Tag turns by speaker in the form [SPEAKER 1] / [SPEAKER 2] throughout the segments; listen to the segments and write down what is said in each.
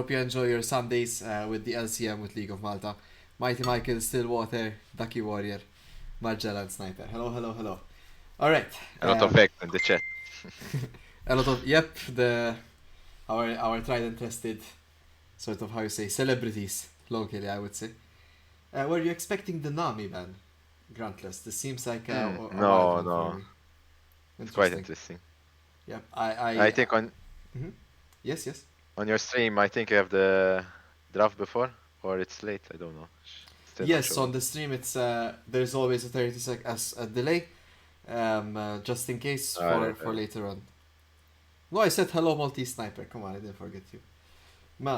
[SPEAKER 1] Hope you enjoy your Sundays with the LCM with League of Malta. Mighty Michael, Stillwater, Ducky Warrior, Marjala and Sniper. Hello, hello, hello. All right.
[SPEAKER 2] A lot of vex in the chat.
[SPEAKER 1] A lot of the our tried and tested sort of how you say celebrities locally, I would say. Were you expecting the Nami ban, Grantless? This seems like a wild
[SPEAKER 2] No,
[SPEAKER 1] one for
[SPEAKER 2] no.
[SPEAKER 1] me.
[SPEAKER 2] It's quite
[SPEAKER 1] Interesting.
[SPEAKER 2] interesting.
[SPEAKER 1] Yep.
[SPEAKER 2] I think
[SPEAKER 1] Mhm. Yes, yes.
[SPEAKER 2] on your stream, I think you have the draft before, or it's late. I don't know. Still not
[SPEAKER 1] Yes,
[SPEAKER 2] showing.
[SPEAKER 1] on the stream it's there's always a 30 sec as a delay, just in case
[SPEAKER 2] Alright,
[SPEAKER 1] for
[SPEAKER 2] alright.
[SPEAKER 1] later on. No, I said hello, Maltese Sniper. Come on, I didn't forget you. Ma,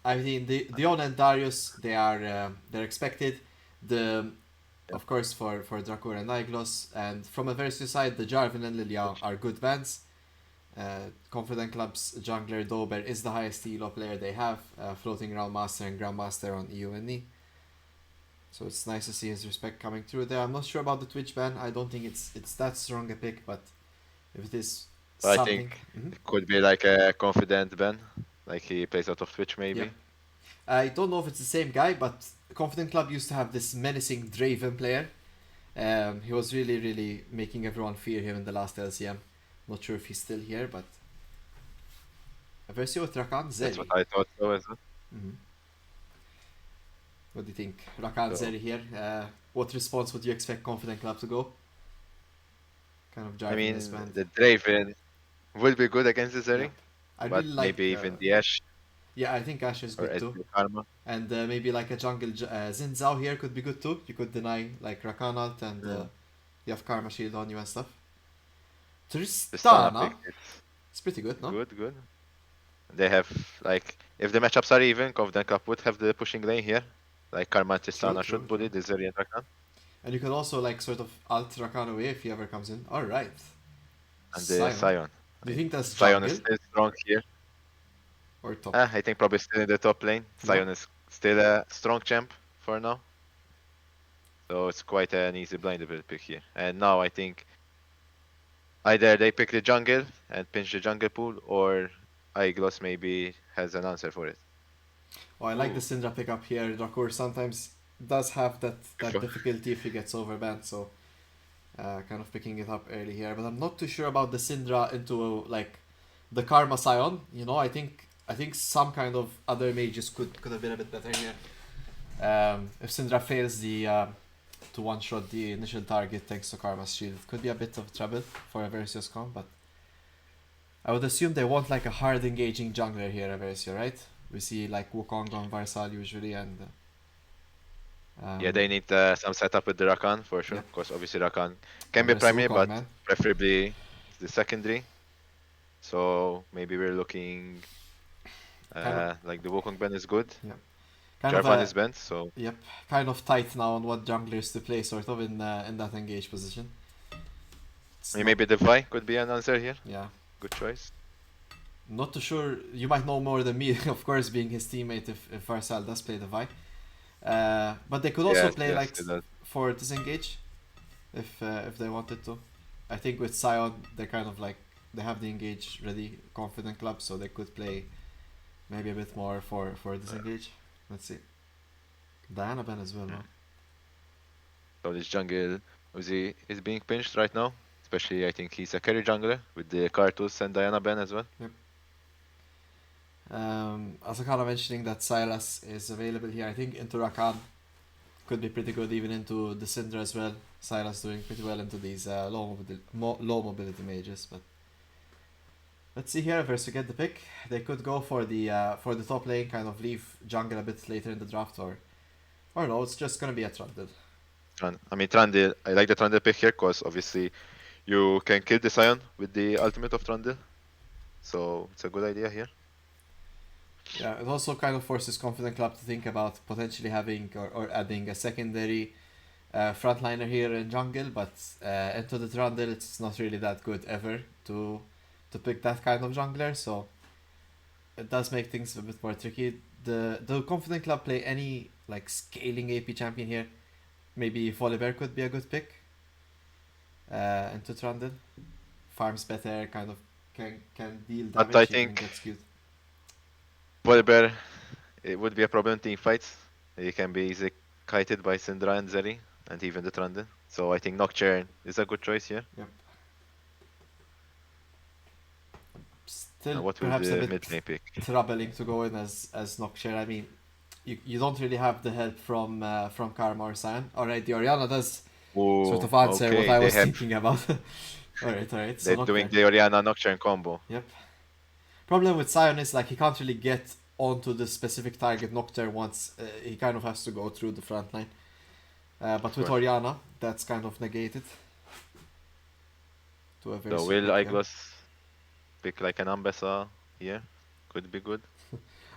[SPEAKER 1] I mean Dion and Darius they're expected. The
[SPEAKER 2] Yeah.
[SPEAKER 1] Of course for Dracor and Niglos, and from a Eversio side, the Jarvan and Lilia are good bans. Confident Club's jungler Dober is the highest elo player they have, floating around Master and Grandmaster on EU and E. So it's nice to see his respect coming through there. I'm not sure about the Twitch ban. I don't think it's that strong a pick, but if it is
[SPEAKER 2] But I
[SPEAKER 1] something,
[SPEAKER 2] think it could be like a confident Ben, like he plays out of Twitch
[SPEAKER 1] yep.
[SPEAKER 2] maybe.
[SPEAKER 1] I don't know if it's the same guy, but Confident Club used to have this menacing Draven player. He was really making everyone fear him in the last LCM. Not sure if he's still here, but Eversio with Rakan
[SPEAKER 2] That's what
[SPEAKER 1] Zeri.
[SPEAKER 2] I thought so as well.
[SPEAKER 1] Mm-hmm. What do you think? Rakan
[SPEAKER 2] So
[SPEAKER 1] Zeri here. What response would you expect Confident Club to go? Kind of
[SPEAKER 2] I
[SPEAKER 1] Jarvan this
[SPEAKER 2] mean,
[SPEAKER 1] band.
[SPEAKER 2] the Draven will be good against the
[SPEAKER 1] Yep.
[SPEAKER 2] Zeri,
[SPEAKER 1] I
[SPEAKER 2] but
[SPEAKER 1] really
[SPEAKER 2] maybe
[SPEAKER 1] like.
[SPEAKER 2] even the Ashe
[SPEAKER 1] Yeah, I think Ashe is
[SPEAKER 2] or
[SPEAKER 1] good too.
[SPEAKER 2] SD Karma.
[SPEAKER 1] And maybe like a jungle Xin Zhao here could be good too. You could deny like Rakan ult and
[SPEAKER 2] Mm.
[SPEAKER 1] you have Karma Shield on you and stuff.
[SPEAKER 2] The Stana
[SPEAKER 1] Tristana,
[SPEAKER 2] pick is
[SPEAKER 1] it's pretty good, no?
[SPEAKER 2] good, good. They have like if the matchups are even, Confident Cup would have the pushing lane here. Like Karma and
[SPEAKER 1] True,
[SPEAKER 2] Tristana
[SPEAKER 1] true,
[SPEAKER 2] should bully
[SPEAKER 1] true.
[SPEAKER 2] the Zeri and Rakan.
[SPEAKER 1] And you could also like sort of alt Rakan away if he ever comes in. All right,
[SPEAKER 2] And the
[SPEAKER 1] Sion.
[SPEAKER 2] Sion.
[SPEAKER 1] Do you think that's
[SPEAKER 2] Sion is
[SPEAKER 1] jungle
[SPEAKER 2] still strong here.
[SPEAKER 1] or top?
[SPEAKER 2] I think probably still in the top lane.
[SPEAKER 1] Yeah.
[SPEAKER 2] Sion is still a strong champ for now. So it's quite an easy blindable pick here. And now I think either they pick the jungle and pinch the jungle pool, or Aiglos maybe has an answer for it.
[SPEAKER 1] Oh, I like the
[SPEAKER 2] Ooh.
[SPEAKER 1] Syndra pickup here. Drakur sometimes does have that
[SPEAKER 2] Before-
[SPEAKER 1] difficulty if he gets overbanned, so kind of picking it up early here. But I'm not too sure about the Syndra into like the Karma Scion. You know, I think some kind of other mages could have been a bit better here. If Syndra fails the to one shot the initial target thanks to Karma's shield, it could be a bit of trouble for Eversio's comp, but I would assume they want like a hard engaging jungler here, Eversio, right? We see like Wukong on Varsal usually, and
[SPEAKER 2] Yeah, they
[SPEAKER 1] um,
[SPEAKER 2] need some setup with the Rakan for sure.
[SPEAKER 1] yep.
[SPEAKER 2] Because obviously Rakan can
[SPEAKER 1] Oh,
[SPEAKER 2] be
[SPEAKER 1] there's
[SPEAKER 2] primary,
[SPEAKER 1] Wukong,
[SPEAKER 2] but
[SPEAKER 1] man.
[SPEAKER 2] preferably the secondary. So maybe we're looking
[SPEAKER 1] Kind of,
[SPEAKER 2] like the Wukong Ben is good.
[SPEAKER 1] yeah. Kind of
[SPEAKER 2] Jarvan
[SPEAKER 1] a
[SPEAKER 2] is bent, so
[SPEAKER 1] Yep, kind of tight now on what junglers to play, sort of in that engage position. It's not,
[SPEAKER 2] maybe the Vi could be an answer here.
[SPEAKER 1] yeah,
[SPEAKER 2] Good choice.
[SPEAKER 1] not too sure. You might know more than me, of course, being his teammate if Varsal does play the Vi. But they could also
[SPEAKER 2] Yes,
[SPEAKER 1] play
[SPEAKER 2] yes,
[SPEAKER 1] like
[SPEAKER 2] it does.
[SPEAKER 1] for disengage if they wanted to. I think with Sion they're kind of like they have the engage ready, confident club, so they could play maybe a bit more for disengage. Let's see. Diana Ben as well, no?
[SPEAKER 2] Mm. So this jungle Uzi is being pinched right now. Especially I think he's a carry jungler with the Karthus and Diana Ben as well.
[SPEAKER 1] Yep. Also kind of mentioning that Silas is available here. I think into Rakan could be pretty good, even into the Syndra as well. Silas doing pretty well into these low mobility mages, but let's see here. First to get the pick, they could go for the top lane, kind of leave jungle a bit later in the draft, or no, it's just gonna be a Trundle.
[SPEAKER 2] I mean Trundle, I like the Trundle pick here because obviously you can kill the Sion with the ultimate of Trundle. So it's a good idea here.
[SPEAKER 1] Yeah, it also kind of forces Confident Club to think about potentially having or adding a secondary frontliner here in jungle, but into the Trundle, it's not really that good ever to pick that kind of jungler, so it does make things a bit more tricky. The Confident Club play any like scaling AP champion here. Maybe Volibear could be a good pick into Trundle. Farms better, kind of can deal
[SPEAKER 2] But I
[SPEAKER 1] damage even
[SPEAKER 2] think
[SPEAKER 1] gets cute.
[SPEAKER 2] Volber, it would be a problem in team fights. He can be easily kited by Syndra and Zeri, and even the Trundle. So I think Nocturne is a good choice here.
[SPEAKER 1] Yep. Still,
[SPEAKER 2] Now what will
[SPEAKER 1] perhaps a
[SPEAKER 2] the
[SPEAKER 1] bit
[SPEAKER 2] mid lane pick?
[SPEAKER 1] troubling to go in as Nocturne. I mean, you don't really have the help from Karma or Sion. Alright, the Oriana does sort
[SPEAKER 2] Oh,
[SPEAKER 1] of answer what
[SPEAKER 2] okay,
[SPEAKER 1] I
[SPEAKER 2] they
[SPEAKER 1] was
[SPEAKER 2] have
[SPEAKER 1] thinking about. Alright, so
[SPEAKER 2] they're doing
[SPEAKER 1] Nocturne.
[SPEAKER 2] the Oriana Nocturne combo.
[SPEAKER 1] Yep. Problem with Sion is like he can't really get onto the specific target Nocturne once. He kind of has to go through the front line. But
[SPEAKER 2] Of
[SPEAKER 1] with
[SPEAKER 2] course.
[SPEAKER 1] Oriana, that's kind of negated to a
[SPEAKER 2] So
[SPEAKER 1] Eversio
[SPEAKER 2] will
[SPEAKER 1] pick, yeah.
[SPEAKER 2] Iglos pick like an Ambessa here? Could be good.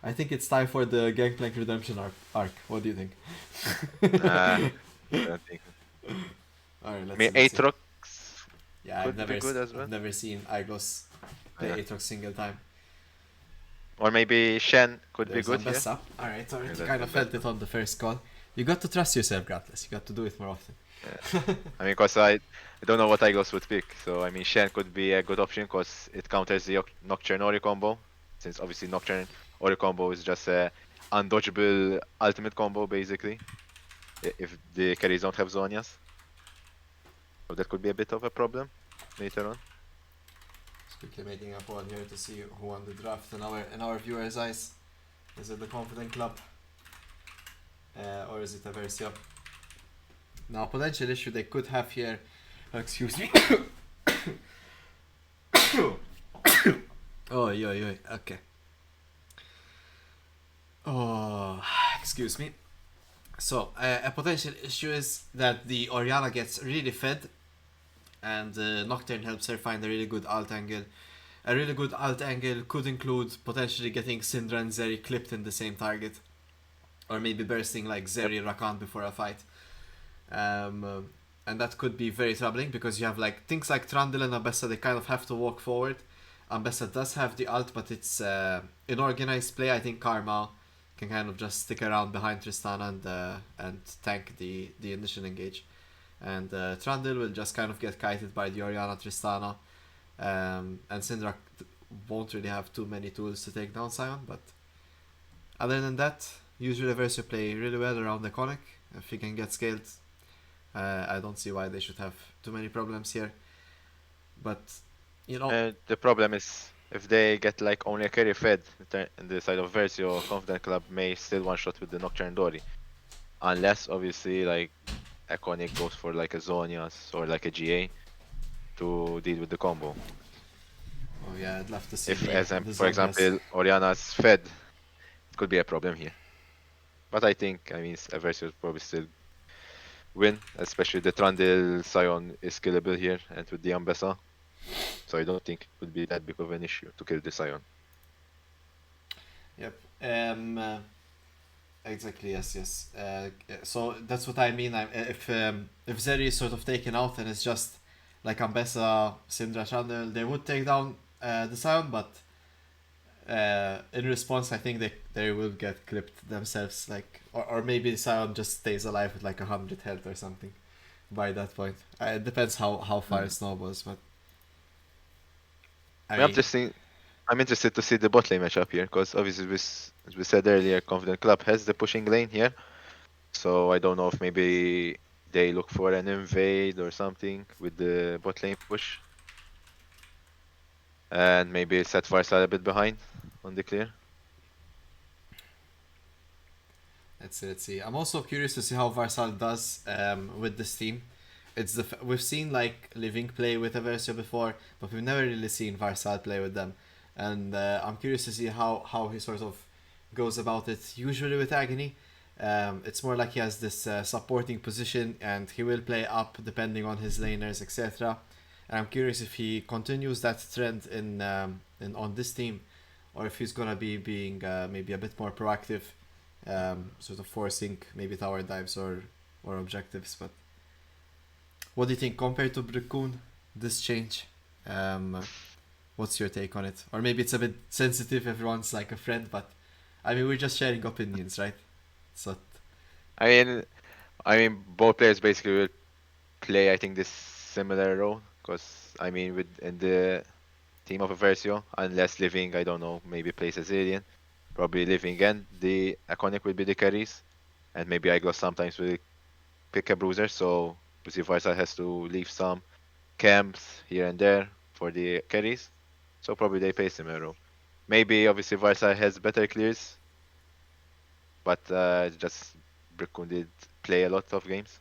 [SPEAKER 1] I think it's time for the Gangplank Redemption arc. What do you think?
[SPEAKER 2] Nah, I don't think.
[SPEAKER 1] Alright,
[SPEAKER 2] I
[SPEAKER 1] let's
[SPEAKER 2] mean,
[SPEAKER 1] see, let's see.
[SPEAKER 2] Aatrox
[SPEAKER 1] Yeah,
[SPEAKER 2] could be good as
[SPEAKER 1] I've
[SPEAKER 2] well.
[SPEAKER 1] never seen Iglos
[SPEAKER 2] Yeah.
[SPEAKER 1] play Aatrox single time.
[SPEAKER 2] Or maybe Shen could be
[SPEAKER 1] There's
[SPEAKER 2] good here.
[SPEAKER 1] Ambessa. Alright,
[SPEAKER 2] Yeah,
[SPEAKER 1] alright. You
[SPEAKER 2] that's
[SPEAKER 1] kind of felt it
[SPEAKER 2] Ambessa.
[SPEAKER 1] on the first call. You got to trust yourself, Gratles. You got to do it more often.
[SPEAKER 2] Yeah. I mean, cause I don't know what Iglos would pick. So I mean, Shen could be a good option cause it counters the Nocturne Ori combo. Since obviously Nocturne Ori combo is just a undodgeable ultimate combo basically. If the carries don't have Zonias. So that could be a bit of a problem later on.
[SPEAKER 1] Just quickly making a poll here to see who won the draft in our viewers' eyes. Is it the Confident Club? Or is it Eversio? Now, potential issue they could have here. Excuse me. Oh, yo. Okay. Oh, excuse me. So, a potential issue is that the Oriana gets really fed, and Nocturne helps her find a really good alt angle. A really good alt angle could include potentially getting Syndra and Zeri clipped in the same target, or maybe bursting like
[SPEAKER 2] Yep.
[SPEAKER 1] Zeri Rakan before a fight. And that could be very troubling because you have like things like Trundle and Ambessa, they kind of have to walk forward. Ambessa does have the ult, but it's in organized play. I think Karma can kind of just stick around behind Tristana and tank the initial engage. And Trundle will just kind of get kited by the Oriana Tristana. And Syndra won't really have too many tools to take down Sion, but other than that, usually Eversio play really well around the Conic. If he can get scaled, I don't see why they should have too many problems here. But you know,
[SPEAKER 2] The problem is if they get like only a carry fed in the side of Versio, Confident Club may still one shot with the Nocturne Dory. Unless obviously like Iconic goes for like a Zonias or like a GA to deal with the combo.
[SPEAKER 1] oh yeah, I'd love to see
[SPEAKER 2] If as
[SPEAKER 1] the
[SPEAKER 2] for
[SPEAKER 1] Zonias.
[SPEAKER 2] example Oriana's fed, it could be a problem here. But I think I mean Versio will probably still win, especially the Trundle Sion is killable here and with the Ambessa. So I don't think it would be that big of an issue to kill the Sion.
[SPEAKER 1] Yep. Exactly. Yes. So that's what I mean. If Zeri is sort of taken out and it's just like Ambessa, Syndra, Chandel, they would take down the Sion, but in response, I think they will get clipped themselves. Like, or maybe Sion just stays alive with like 100 health or something by that point. It depends how far it snowballs, but I
[SPEAKER 2] I mean,
[SPEAKER 1] mean,
[SPEAKER 2] I'm interested to see the bot lane matchup here because obviously, as we said earlier, Confident Club has the pushing lane here. So I don't know if maybe they look for an invade or something with the bot lane push, and maybe set Varsal a bit behind on the clear.
[SPEAKER 1] let's see. I'm also curious to see how Varsal does with this team. We've seen like Living play with Eversio before, but we've never really seen Varsal play with them, and I'm curious to see how he sort of goes about it. Usually with Agony, it's more like he has this supporting position, and he will play up depending on his laners, etc. And I'm curious if he continues that trend in on this team, or if he's gonna be being maybe a bit more proactive, sort of forcing maybe tower dives or objectives. But what do you think compared to Brickun, this change? What's your take on it? Or maybe it's a bit sensitive. Everyone's like a friend, but I mean we're just sharing opinions, right? So
[SPEAKER 2] I mean, both players basically will play, I think, this similar role because I mean, with in the team of Eversio, unless Living, I don't know, maybe plays as alien. probably leaving and the iconic will be the carries, and maybe Iglos sometimes will pick a bruiser, so obviously Varsal has to leave some camps here and there for the carries, so probably they pace him a row. Maybe obviously Varsal has better clears, but just Brickun did play a lot of games,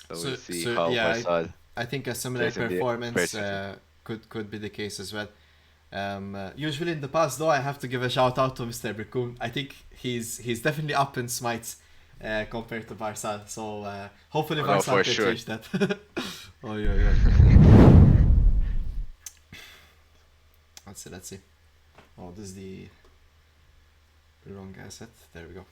[SPEAKER 2] so we'll see
[SPEAKER 1] So
[SPEAKER 2] how
[SPEAKER 1] yeah,
[SPEAKER 2] Varsal
[SPEAKER 1] I think a similar
[SPEAKER 2] plays in the
[SPEAKER 1] performance
[SPEAKER 2] Eversio team.
[SPEAKER 1] could be the case as well. Usually in the past though, I have to give a shout out to Mr. Brickun. I think he's definitely up in smites compared to Varsal. So hopefully
[SPEAKER 2] Oh no,
[SPEAKER 1] Varsal
[SPEAKER 2] for
[SPEAKER 1] can
[SPEAKER 2] sure.
[SPEAKER 1] change that. Oh yeah. Let's see. Oh, this is the wrong asset. There we go.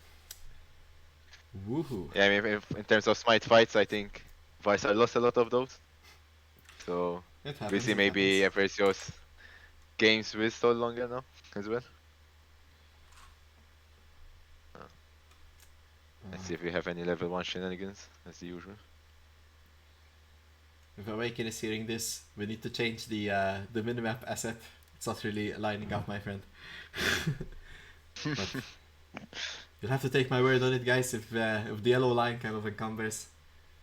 [SPEAKER 1] Woohoo!
[SPEAKER 2] Yeah, I mean, if, in terms of smite fights, I think Varsal lost a lot of those. So
[SPEAKER 1] It
[SPEAKER 2] we
[SPEAKER 1] happens.
[SPEAKER 2] see
[SPEAKER 1] It
[SPEAKER 2] maybe
[SPEAKER 1] happens.
[SPEAKER 2] Eversio's games will stall longer now as well. Uh, let's see if we have any level 1 shenanigans as usual.
[SPEAKER 1] If Awaken is hearing this, we need to change the minimap asset. It's not really lining up, my friend. But you'll have to take my word on it, guys. If the yellow line kind of encumbers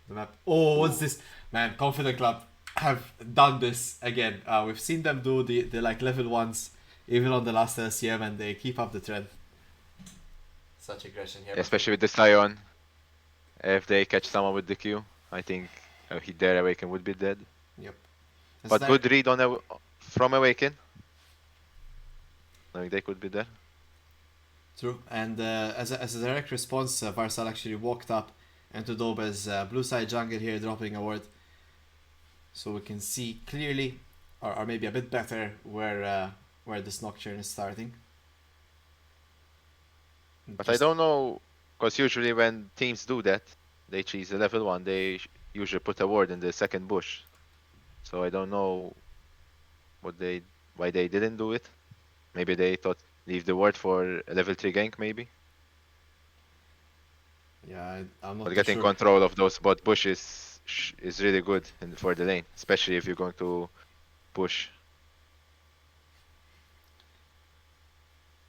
[SPEAKER 1] the map. Oh, what's
[SPEAKER 2] Ooh.
[SPEAKER 1] this? Man, Confident Club have done this again. We've seen them do the like level ones even on the last LCM, and they keep up the trend. Such aggression here, but
[SPEAKER 2] Especially with the Scion. If they catch someone with the Q, I think their Awaken would be dead.
[SPEAKER 1] yep. As
[SPEAKER 2] But
[SPEAKER 1] that
[SPEAKER 2] good read on from Awaken. Like they could be there.
[SPEAKER 1] true, and as a direct response, Varsal actually walked up into Dobe's blue side jungle here, dropping a ward, so we can see clearly, or maybe a bit better, where this Nocturne is starting.
[SPEAKER 2] But I
[SPEAKER 1] Just
[SPEAKER 2] don't know, because usually when teams do that, they choose a level 1, they usually put a ward in the second bush. So I don't know what they why they didn't do it. Maybe they thought leave the ward for a level 3 gank maybe.
[SPEAKER 1] yeah, I'm not
[SPEAKER 2] But
[SPEAKER 1] too
[SPEAKER 2] getting
[SPEAKER 1] sure.
[SPEAKER 2] control of those bot bushes is really good for the lane, especially if you're going to push.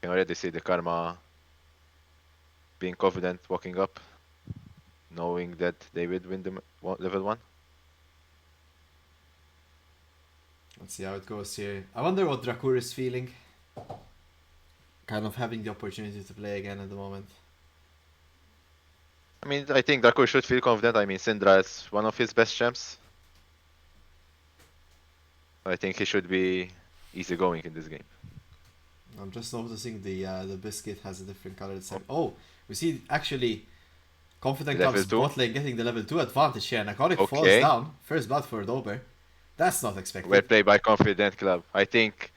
[SPEAKER 2] You can already see the Karma being confident walking up, knowing that they will win the level 1.
[SPEAKER 1] Let's see how it goes here. I wonder what Drakur is feeling. Kind of having the opportunity to play again at the moment.
[SPEAKER 2] I mean, I think Draco should feel confident. I mean, Syndra is one of his best champs. I think he should be easygoing in this game.
[SPEAKER 1] I'm just noticing the biscuit has a different color this time. Oh, we see actually Confident
[SPEAKER 2] Level
[SPEAKER 1] Club's
[SPEAKER 2] 2.
[SPEAKER 1] bot lane getting the level 2 advantage here, and Iconic falls
[SPEAKER 2] Okay.
[SPEAKER 1] down. First blood for Dober. That's not
[SPEAKER 2] Well
[SPEAKER 1] expected.
[SPEAKER 2] played by Confident Club. I think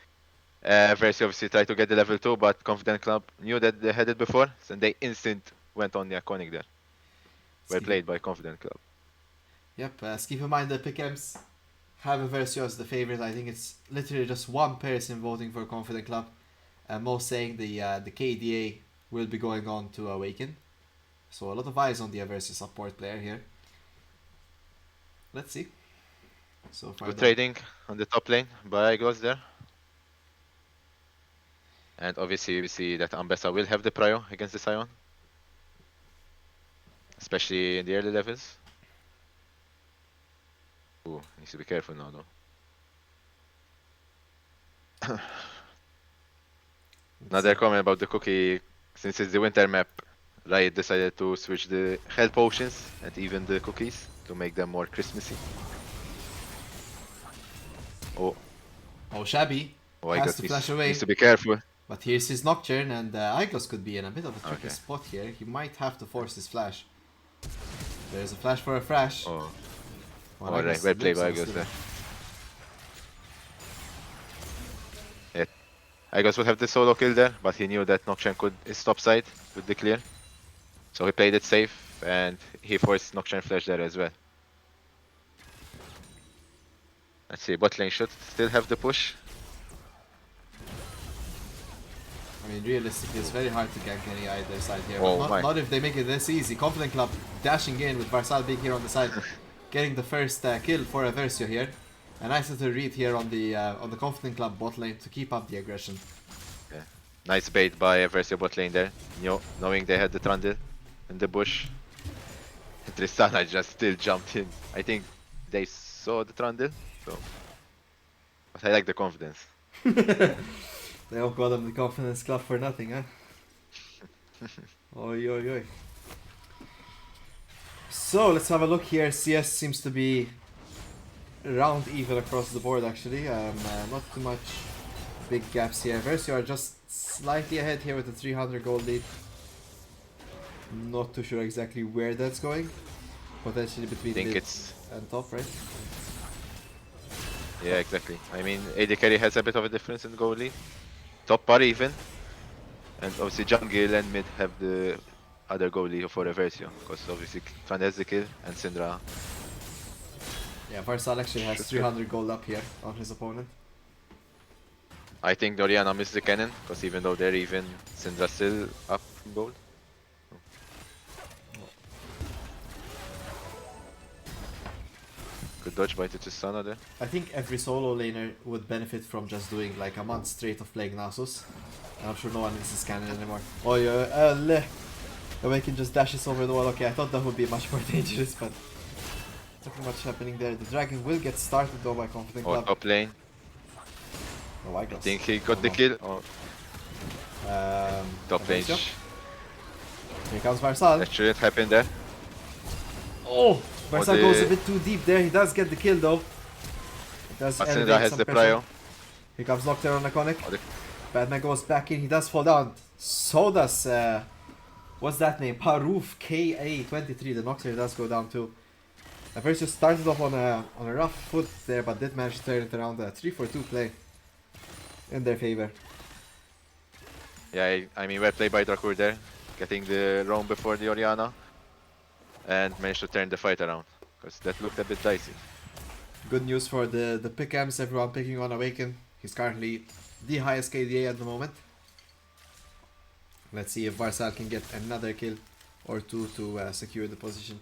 [SPEAKER 2] Eversio obviously tried to get the level 2, but Confident Club knew that they had it before, and they instant went on the iconic there. Well played by Confident Club.
[SPEAKER 1] Yep, keep in mind the pick'ems have Eversio as the favorite. I think it's literally just one person voting for Confident Club. Most saying the KDA will be going on to Awaken. So a lot of eyes on the Eversio support player here. Let's see. So far
[SPEAKER 2] Good
[SPEAKER 1] though.
[SPEAKER 2] trading on the top lane by Igos there. And obviously we see that Ambessa will have the prio against the Sion. Especially in the early levels. Ooh, needs to be careful now though. Another comment about the cookie. Since it's the winter map, Riot decided to switch the health potions and even the cookies to make them more Christmassy. Oh,
[SPEAKER 1] Oh, Shabby
[SPEAKER 2] oh, I
[SPEAKER 1] has
[SPEAKER 2] got
[SPEAKER 1] to flash away.
[SPEAKER 2] needs to be careful.
[SPEAKER 1] But here's his Nocturne, and Iglos could be in a bit of a tricky
[SPEAKER 2] Okay.
[SPEAKER 1] spot here. He might have to force his flash. There's a flash for a flash.
[SPEAKER 2] Oh,
[SPEAKER 1] Well,
[SPEAKER 2] alright.
[SPEAKER 1] Iglos
[SPEAKER 2] Well played
[SPEAKER 1] lives
[SPEAKER 2] by
[SPEAKER 1] on the
[SPEAKER 2] Igos
[SPEAKER 1] sliver.
[SPEAKER 2] there. Yeah, Igos would have the solo kill there, but he knew that Nocturne could his top side with the clear. So he played it safe and he forced Nocturne flash there as well. Let's see, bot lane should still have the push.
[SPEAKER 1] I mean, realistically, it's very hard to gank any either side here. But
[SPEAKER 2] Oh
[SPEAKER 1] not,
[SPEAKER 2] my.
[SPEAKER 1] not if they make it this easy. Confident Club dashing in with Varsal being here on the side. Getting the first kill for Eversio here. A nice little read here on the Confident Club bot lane to keep up the aggression.
[SPEAKER 2] Nice bait by Eversio bot lane there. Knowing they had the Trundle in the bush. Tristana just still jumped in. I think they saw the Trundle, so. But I like the confidence.
[SPEAKER 1] They all got him the confidence club for nothing, huh? Oi, oi, oi. So let's have a look here. CS seems to be round even across the board actually. Not too much big gaps here. Eversio are just slightly ahead here with the 300 gold lead. Not too sure exactly where that's going. Potentially between mid and top, right?
[SPEAKER 2] Yeah, exactly. I mean, AD carry has a bit of a difference in goal lead. Top are even. And obviously jungle and mid have the other goalie for Eversio. Because obviously Tran has the kill and Syndra.
[SPEAKER 1] Yeah, Varsal actually has 300 gold up here on his opponent.
[SPEAKER 2] I think Orianna missed the cannon, because even though they're even, Syndra still up in gold. Good dodge by Tristana there.
[SPEAKER 1] I think every solo laner would benefit from just doing like a month straight of playing Nasus. And I'm sure no one needs this cannon anymore. Oh yeah, Awaken just dashes over the wall. Okay, I thought that would be much more dangerous, but nothing much happening there. The dragon will get started though by Confident Club.
[SPEAKER 2] Top lane.
[SPEAKER 1] Oh, I
[SPEAKER 2] think he got the kill. Oh. Top lane.
[SPEAKER 1] Here comes Varsal.
[SPEAKER 2] That shouldn't happen there.
[SPEAKER 1] Oh! Varsal goes a bit too deep there. He does get the kill though. Does
[SPEAKER 2] Syndra has the
[SPEAKER 1] pressure.
[SPEAKER 2] prio.
[SPEAKER 1] Here comes Nocturne on Iconic. Batman goes back in. He does fall down. So does what's that name? Paroof KA23. The Nocturne does go down too. Eversio started off on a rough foot there, but did manage to turn it around. A 3-4-2 play in their favor.
[SPEAKER 2] Yeah, I mean, well played by Drakur there, getting the roam before the Orianna, and managed to turn the fight around, because that looked a bit dicey.
[SPEAKER 1] Good news for the pick'ems, everyone picking on Awaken. He's currently the highest KDA at the moment. Let's see if Varsal can get another kill or two to secure the position.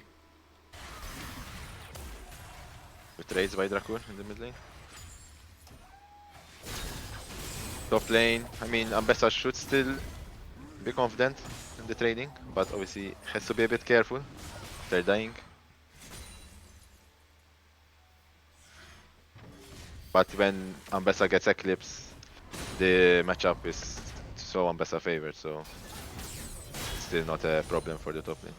[SPEAKER 2] Good trades by Drakur in the mid lane. Top lane, I mean, Ambessa should still be confident in the trading, but obviously has to be a bit careful. They're dying. But when Ambessa gets Eclipse, the matchup is so Ambessa favored, so it's still not a problem for the top lane.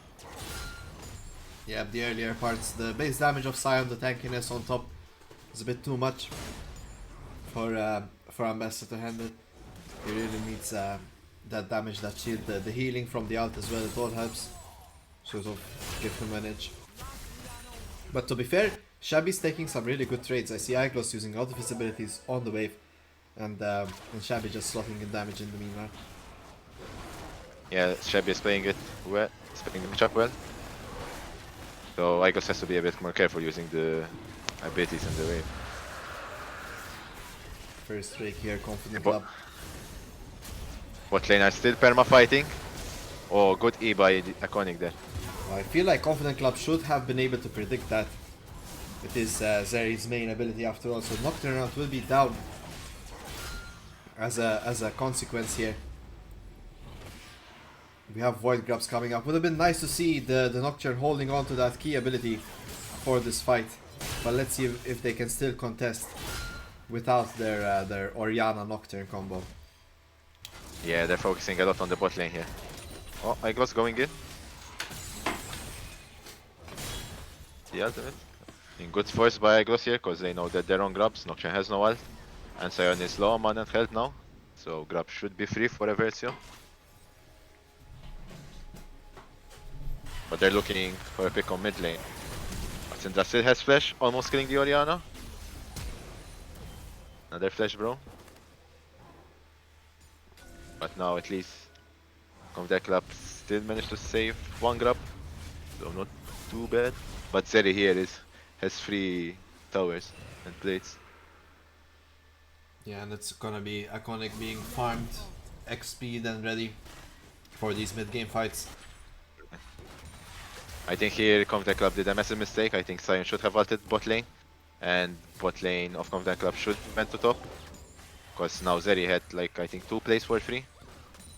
[SPEAKER 1] Yeah, the earlier parts, the base damage of Sion, the tankiness on top is a bit too much for Ambessa to handle. He really needs that damage, that shield, the healing from the ult as well. It all helps sort of give him an edge. But to be fair, Shabby's taking some really good trades. I see Iglos using a lot of his abilities on the wave, and Shabby just slotting in damage in the meanwhile.
[SPEAKER 2] Yeah, Shabby is playing it well, he's playing the matchup well. So Iglos has to be a bit more careful using the abilities in the wave.
[SPEAKER 1] First Drake here, Confident Club.
[SPEAKER 2] Bot lane are still perma fighting. Oh, good E by Iconic there.
[SPEAKER 1] I feel like Confident Club should have been able to predict that. It is Zeri's main ability after all, so Nocturne will be down as a consequence here. We have Void Grubs coming up. Would have been nice to see the Nocturne holding on to that key ability for this fight, but let's see if they can still contest without their Orianna Nocturne combo.
[SPEAKER 2] Yeah, they're focusing a lot on the bot lane here. Oh, Iglos going in. The ultimate. In good force by Iglos here, because they know that they're on grubs. Nocturne has no ult. And Sion is low on mana and health now. So grub should be free for Eversio. But they're looking for a pick on mid lane. Syndra still has flash, almost killing the Orianna. Another flash, bro. But now at least Confident Club still managed to save one grab, so not too bad. But Zeri here has 3 towers and plates.
[SPEAKER 1] Yeah, and it's gonna be Iconic being farmed, XP then ready for these mid-game fights.
[SPEAKER 2] I think here Confident Club did a massive mistake. I think Sion should have ulted bot lane, and bot lane of Confident Club should went to top. Because now Zeri had like I think 2 plays for free.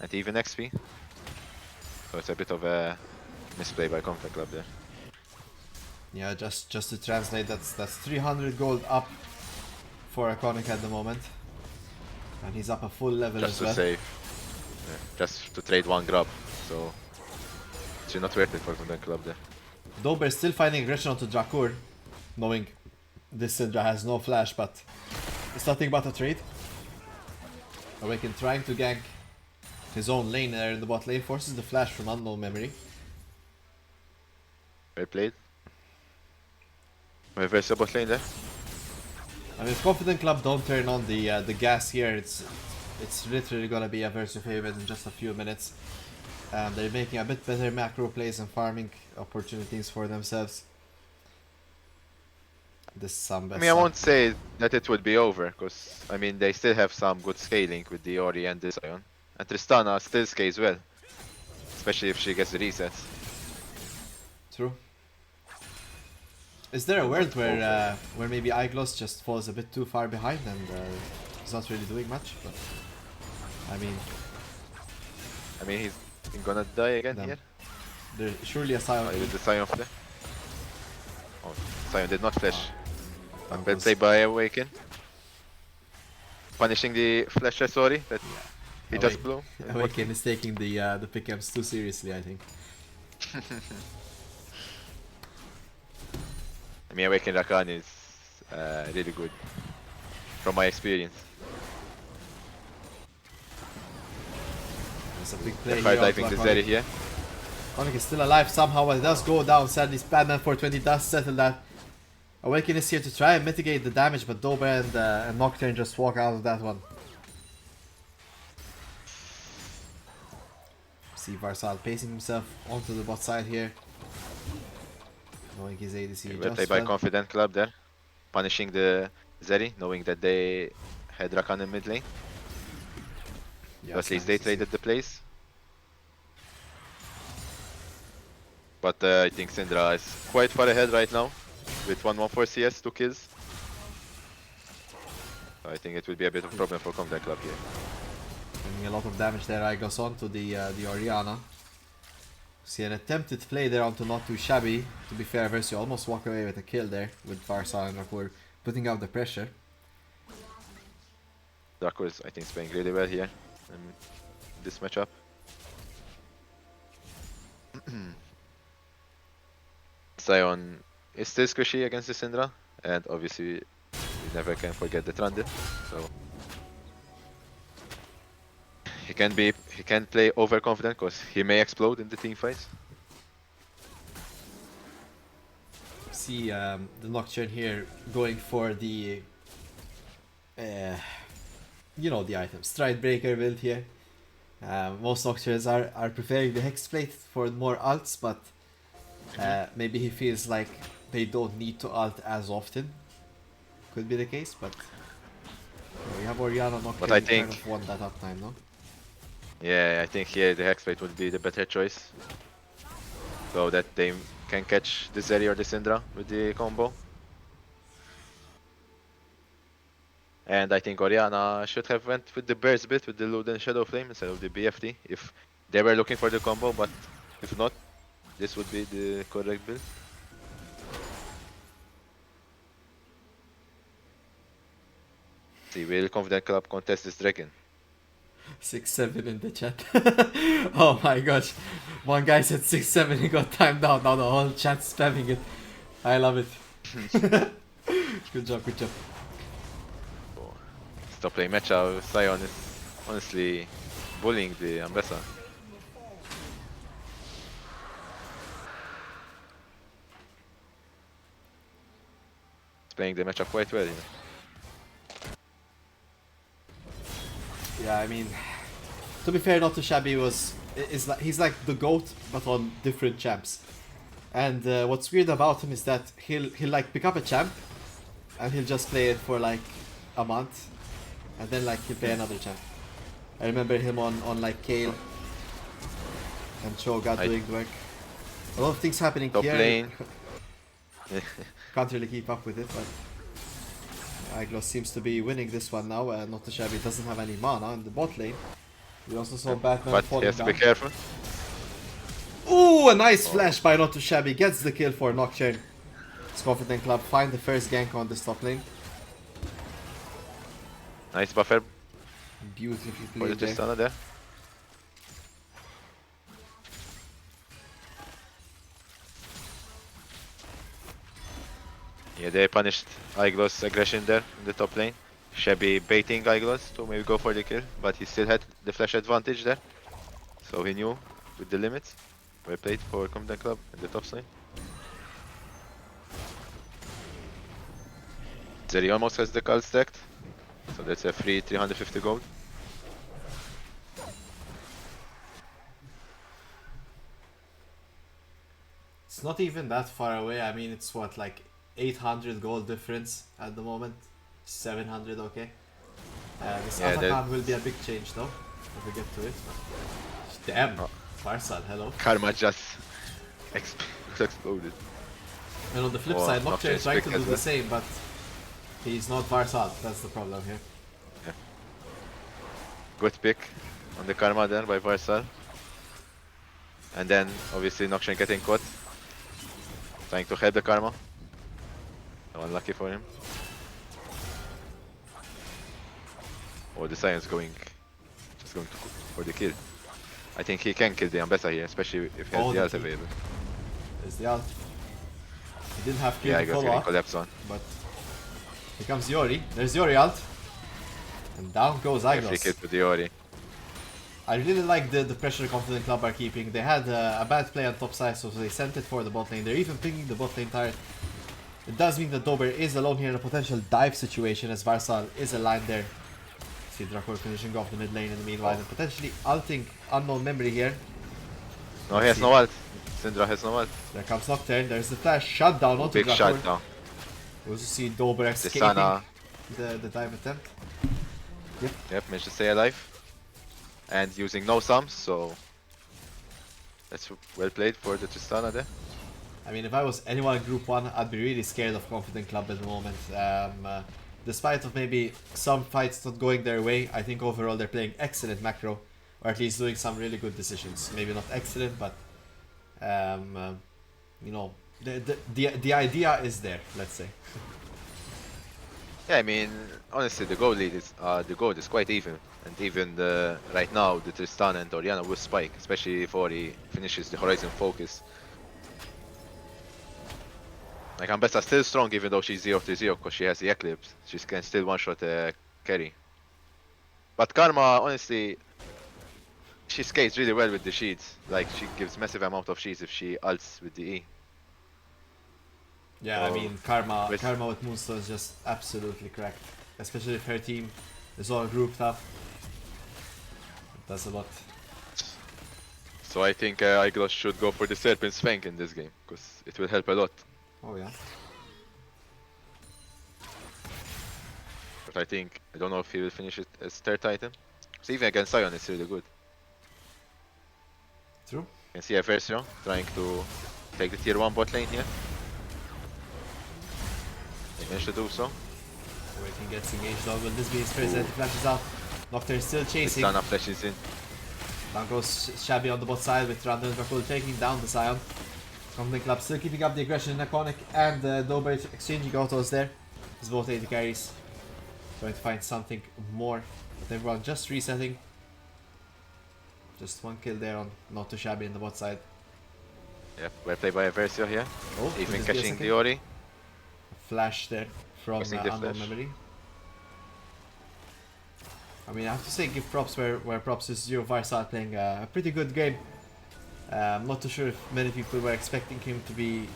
[SPEAKER 2] and even XP. So it's a bit of a misplay by Conflict Club there.
[SPEAKER 1] Yeah, just to translate, that's 300 gold up for Iconic at the moment. And he's up a full level
[SPEAKER 2] Just
[SPEAKER 1] as
[SPEAKER 2] to
[SPEAKER 1] well.
[SPEAKER 2] save. Yeah, just to trade one grab. So it's not worth it for Conflict Club there.
[SPEAKER 1] Dober still finding aggression onto Drakur, knowing this Syndra has no flash, but it's nothing but a trade. Awaken trying to gank his own lane there in the bot lane, forces the flash from unknown memory.
[SPEAKER 2] Well played. Eversio bot lane there.
[SPEAKER 1] I mean, if Confident Club don't turn on the gas here, it's literally gonna be a Eversio favorite in just a few minutes. They're making a bit better macro plays and farming opportunities for themselves. This is some best.
[SPEAKER 2] I mean, I won't say that it would be over, because, I mean, they still have some good scaling with the Ori and the Sion. And Tristana still scales well, especially if she gets the resets.
[SPEAKER 1] True. Is there a world where maybe Iglos just falls a bit too far behind and he's not really doing much? But I mean,
[SPEAKER 2] he's gonna die again
[SPEAKER 1] Damn.
[SPEAKER 2] here.
[SPEAKER 1] there's surely a Sion.
[SPEAKER 2] With the Sion flare. Oh, Sion did not flash.
[SPEAKER 1] That
[SPEAKER 2] Well
[SPEAKER 1] was-
[SPEAKER 2] played by Awaken. Punishing the flasher, sorry, that he just blew.
[SPEAKER 1] Awaken is taking the pickups too seriously, I think.
[SPEAKER 2] I mean, Awaken Rakan is really good, from my experience.
[SPEAKER 1] It's a big play
[SPEAKER 2] Fire
[SPEAKER 1] here.
[SPEAKER 2] diving the Zeri here.
[SPEAKER 1] Onyx is still alive somehow, but it does go down. Sadly, Spadman 420 does settle that. Awaken is here to try and mitigate the damage, but Dober and Nocturne just walk out of that one. See Varsal pacing himself onto the bot side here. Knowing his ADC
[SPEAKER 2] Well
[SPEAKER 1] just
[SPEAKER 2] played by
[SPEAKER 1] well.
[SPEAKER 2] Confident Club there. Punishing the Zeri, knowing that they had Rakan in mid lane. So at least they traded the place. But I think Syndra is quite far ahead right now, with 114 CS, 2 kills. So I think it will be a bit of a problem for Confident Club here.
[SPEAKER 1] Doing a lot of damage there. I goes on to the Orianna. See an attempted play there onto not too shabby. To be fair, Eversio almost walk away with a kill there with Varsal and Rakur putting out the pressure.
[SPEAKER 2] Draco is, I think, is playing really well here in this matchup. Sion is still squishy against the Syndra, and obviously we never can forget the Trundle. So he can play overconfident because he may explode in the team fights.
[SPEAKER 1] See the Nocturne here going for the you know the item Stride Breaker build here. Most Nocturnes are preferring the Hexblade for more ults, but maybe he feels like they don't need to ult as often. Could be the case, but we have Orianna Nocturne.
[SPEAKER 2] But I think-
[SPEAKER 1] kind of won that uptime, no?
[SPEAKER 2] Yeah, I think here the Hexblade would be the better choice, so that they can catch the Zeri or the Syndra with the combo. And I think Orianna should have went with the Burst bit with the Luden Shadow Flame instead of the BFT if they were looking for the combo, but if not, this would be the correct build. See, will Confident Club contest this dragon?
[SPEAKER 1] 6-7 in the chat. Oh my gosh. One guy said 6-7, he got timed out. Now the whole chat's spamming it. I love it. Good job, good job.
[SPEAKER 2] Stop playing matchup, Sion is honestly bullying the Ambessa. He's playing the matchup quite well, you know.
[SPEAKER 1] Yeah, I mean, to be fair, not too shabby he's like the GOAT, but on different champs. And what's weird about him is that he'll like pick up a champ, and he'll just play it for like a month, and then like he'll play another champ. I remember him on like Kale and Cho'Gath doing the work. A lot of things happening
[SPEAKER 2] Top
[SPEAKER 1] here.
[SPEAKER 2] lane.
[SPEAKER 1] Can't really keep up with it, but Iglos seems to be winning this one now. Not too shabby doesn't have any mana in the bot lane. We also saw Batman
[SPEAKER 2] But he
[SPEAKER 1] falling
[SPEAKER 2] has to be
[SPEAKER 1] down.
[SPEAKER 2] careful.
[SPEAKER 1] Ooh, a nice
[SPEAKER 2] Oh.
[SPEAKER 1] flash by Not Too Shabby. Gets the kill for Nocturne. It's Confident Club find the first gank on this top lane.
[SPEAKER 2] Nice buffer
[SPEAKER 1] Beautifully
[SPEAKER 2] for the
[SPEAKER 1] played there.
[SPEAKER 2] Tristana there. Yeah, they punished Iglos' aggression there in the top lane. Shabby baiting Iglos to maybe go for the kill, but he still had the flash advantage there. So he knew with the limits. Well played for Confident Club in the top lane. Zeri almost has the call stacked, so that's a free 350 gold.
[SPEAKER 1] It's not even that far away. I mean, it's what, like 800 gold difference at the moment. 700, okay. This
[SPEAKER 2] Yeah,
[SPEAKER 1] Atakan will be a big change though, if we get to it. Damn,
[SPEAKER 2] Oh.
[SPEAKER 1] Farsal, hello.
[SPEAKER 2] Karma just exploded.
[SPEAKER 1] And on the flip
[SPEAKER 2] Oh,
[SPEAKER 1] side, Nocturne
[SPEAKER 2] Nocturne's
[SPEAKER 1] is trying
[SPEAKER 2] quick
[SPEAKER 1] to do
[SPEAKER 2] as
[SPEAKER 1] the
[SPEAKER 2] well.
[SPEAKER 1] same, but he's not Farsal. That's the problem here.
[SPEAKER 2] Good pick on the Karma there by Varsal. And then obviously Nocturne getting caught. Trying to head the Karma. So unlucky for him. Oh, the Sion's just going for the kill. I think he can kill the Ambessa here, especially if he has
[SPEAKER 1] Oh,
[SPEAKER 2] the
[SPEAKER 1] the
[SPEAKER 2] ult
[SPEAKER 1] kill.
[SPEAKER 2] available.
[SPEAKER 1] There's the ult. He didn't have kill
[SPEAKER 2] Yeah,
[SPEAKER 1] to
[SPEAKER 2] I got
[SPEAKER 1] follow
[SPEAKER 2] getting
[SPEAKER 1] up,
[SPEAKER 2] collapse on.
[SPEAKER 1] but here comes Yori. There's Yori ult. And down goes
[SPEAKER 2] Yeah, free kill
[SPEAKER 1] Iglos.
[SPEAKER 2] to Diori.
[SPEAKER 1] I really like the pressure Confident Club are keeping. They had a bad play on top side, so they sent it for the bot lane. They're even pinging the bot lane turret. It does mean that Dober is alone here in a potential dive situation as Varsal is aligned there. See Drakor finishing off the mid lane in the meanwhile and potentially ulting Unknown Memory here.
[SPEAKER 2] No, he has no ult. Syndra has no ult.
[SPEAKER 1] There comes Nocturne. There's the flash shutdown onto
[SPEAKER 2] Big
[SPEAKER 1] Drakor.
[SPEAKER 2] shot down.
[SPEAKER 1] We also see Dober escaping
[SPEAKER 2] Tristana,
[SPEAKER 1] the dive attempt.
[SPEAKER 2] yep, managed to stay alive. And using no sums, so that's well played for the Tristana there.
[SPEAKER 1] I mean, if I was anyone in Group 1, I'd be really scared of Confident Club at the moment. Despite of maybe some fights not going their way, I think overall they're playing excellent macro. Or at least doing some really good decisions. Maybe not excellent, but you know, the idea is there, let's say.
[SPEAKER 2] Yeah, I mean, honestly, the goal is quite even, and even right now the Tristana and Oriana will spike, especially if Ori finishes the Horizon focus. Like Ambessa still strong even though she's 0-0 because she has the Eclipse. She can still one-shot carry. But Karma, honestly, she skates really well with the sheets. Like she gives massive amount of sheets if she ults with the E.
[SPEAKER 1] Yeah, I
[SPEAKER 2] Oh,
[SPEAKER 1] mean, Karma
[SPEAKER 2] with-
[SPEAKER 1] with Moonstone is just absolutely cracked. Especially if her team is all grouped up. It does a lot.
[SPEAKER 2] So I think Iglos should go for the Serpent's Fang in this game because it will help a lot.
[SPEAKER 1] Oh yeah.
[SPEAKER 2] But I don't know if he will finish it as third item. So even against Sion, it's really good.
[SPEAKER 1] True.
[SPEAKER 2] You can see Eversio trying to take the tier 1 bot lane here. He managed to do so.
[SPEAKER 1] Waiting gets engaged though. Will this be his first anti flashes out? Nocturne still chasing.
[SPEAKER 2] Tristana flashes in.
[SPEAKER 1] Down goes Shabby on the bot side with Randall and Dracul taking down the Sion. Confident Club still keeping up the aggression in Iconic and Dober exchanging autos there. It's both AD carries. Trying to find something more. But everyone just resetting. Just one kill there on Not Too Shabby in the bot side.
[SPEAKER 2] Yep, well played by Eversio here.
[SPEAKER 1] Oh,
[SPEAKER 2] Even
[SPEAKER 1] could this be a
[SPEAKER 2] catching
[SPEAKER 1] second?
[SPEAKER 2] Diori.
[SPEAKER 1] Flash there from
[SPEAKER 2] Pressing the
[SPEAKER 1] Unknown
[SPEAKER 2] flash.
[SPEAKER 1] Memory. I mean, I have to say, give props where props is. Zero Varsal playing a pretty good game. I'm not too sure if many people were expecting him to be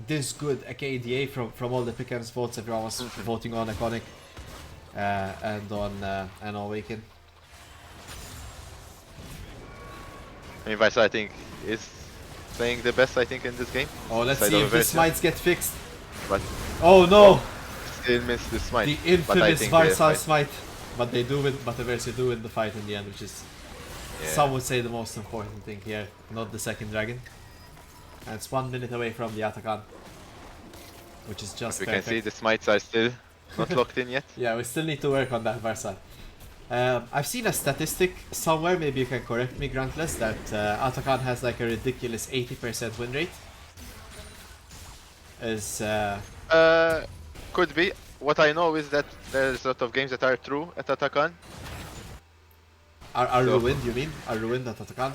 [SPEAKER 1] this good at KDA from all the pick and votes. Everyone was voting on Iconic and on Awaken.
[SPEAKER 2] I mean, Vaisa, I think, is playing the best, I think, in this game.
[SPEAKER 1] Oh, let's
[SPEAKER 2] Side
[SPEAKER 1] see
[SPEAKER 2] of
[SPEAKER 1] if the
[SPEAKER 2] Eversio.
[SPEAKER 1] smites get fixed.
[SPEAKER 2] But
[SPEAKER 1] Oh no!
[SPEAKER 2] still missed the smite.
[SPEAKER 1] The
[SPEAKER 2] But I
[SPEAKER 1] infamous
[SPEAKER 2] think
[SPEAKER 1] Varsal smite. But they do win, but Eversio do win the fight in the end, which is
[SPEAKER 2] Yeah.
[SPEAKER 1] some would say the most important thing here, not the second dragon. And it's 1 minute away from the Atakan, which is just
[SPEAKER 2] We can
[SPEAKER 1] perfect.
[SPEAKER 2] see the smites are still not locked in yet.
[SPEAKER 1] Yeah, we still need to work on that Varsal. I've seen a statistic somewhere, maybe you can correct me, Grantless, that Atakan has like a ridiculous 80% win rate. Is
[SPEAKER 2] Could be. What I know is that there's a lot of games that are true at Atakan.
[SPEAKER 1] are
[SPEAKER 2] So-
[SPEAKER 1] ruined? You mean are ruined at Atakan?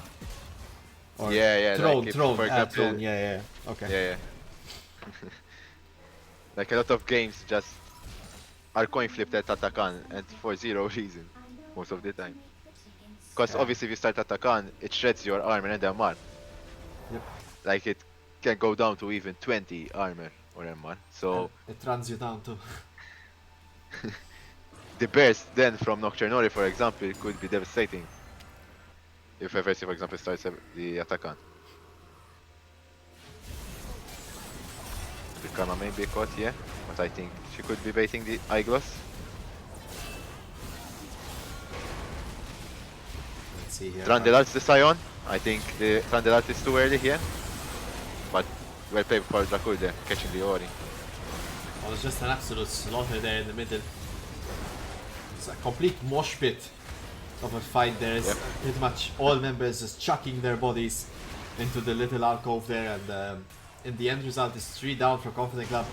[SPEAKER 1] Or
[SPEAKER 2] Yeah,
[SPEAKER 1] Throne,
[SPEAKER 2] like if,
[SPEAKER 1] Throne,
[SPEAKER 2] for example,
[SPEAKER 1] Throne. Yeah. Okay.
[SPEAKER 2] yeah. Like a lot of games just are coin flipped at Atakan and for zero reason most of the time. Because
[SPEAKER 1] Yeah.
[SPEAKER 2] obviously if you start Atakan, it shreds your armor and MR.
[SPEAKER 1] Yep.
[SPEAKER 2] Like it can go down to even 20 armor or MR. So
[SPEAKER 1] And it runs you down too.
[SPEAKER 2] the burst then from Nocturnori, for example, could be devastating. If Eversio, for example, starts the Atakan. The Karma may be caught here, but I think she could be baiting the eyeglass.
[SPEAKER 1] Let's see here.
[SPEAKER 2] Trandelart's the Scion. I think the Trandelart is too early here. But well played for Dracul there, catching the Ori.
[SPEAKER 1] Oh, it's just an absolute slaughter there in the middle. It's a complete mosh pit of a fight. There's
[SPEAKER 2] Yep.
[SPEAKER 1] pretty much all members just chucking their bodies into the little alcove there, and in the end result is 3 down for Confident Club.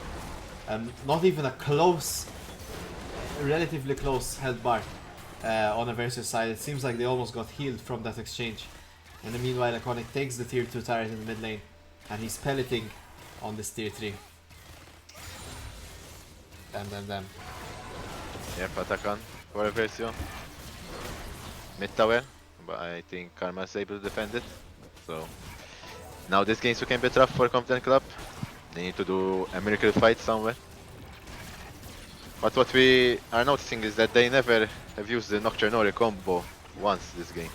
[SPEAKER 1] Not even a close, relatively close held bar on Eversio's side. It seems like they almost got healed from that exchange. And then meanwhile, Iconic takes the tier 2 turret in the mid lane, and he's pelleting on this tier 3. Then.
[SPEAKER 2] Yep, Atakan for Eversio. Mid tower, but I think Karma is able to defend it. So now this game can be tough for Confident Club. They need to do a miracle fight somewhere. But what we are noticing is that they never have used the Nocturnori combo once this game.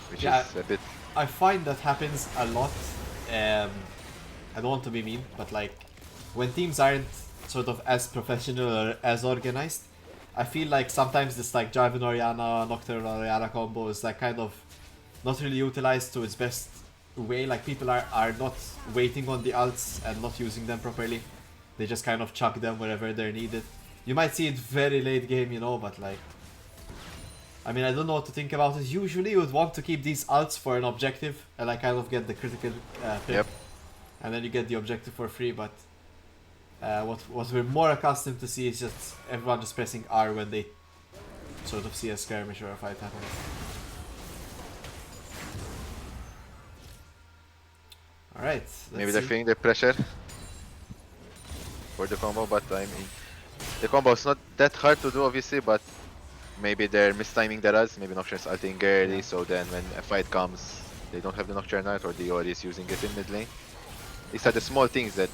[SPEAKER 2] Which
[SPEAKER 1] Yeah.
[SPEAKER 2] is a bit...
[SPEAKER 1] I find that happens a lot. I don't want to be mean, but like when teams aren't sort of as professional or as organized, I feel like sometimes this like Jarvan Oriana, Nocturne Oriana combo is like kind of not really utilized to its best way. Like people are not waiting on the ults and not using them properly. They just kind of chuck them wherever they're needed. You might see it very late game, you know, but like I mean, I don't know what to think about it. Usually you would want to keep these ults for an objective and like kind of get the critical pick.
[SPEAKER 2] Yep.
[SPEAKER 1] And then you get the objective for free, but what we're more accustomed to see is just everyone just pressing R when they sort of see a skirmish or a fight happening. Alright,
[SPEAKER 2] Maybe they're feeling the pressure for the combo, but I mean, the combo is not that hard to do obviously, but maybe they're mistiming their us. Maybe Nocturne is ulting early, so then when a fight comes, they don't have the Nocturne Knight or the Ori is using it in mid lane. These are the small things that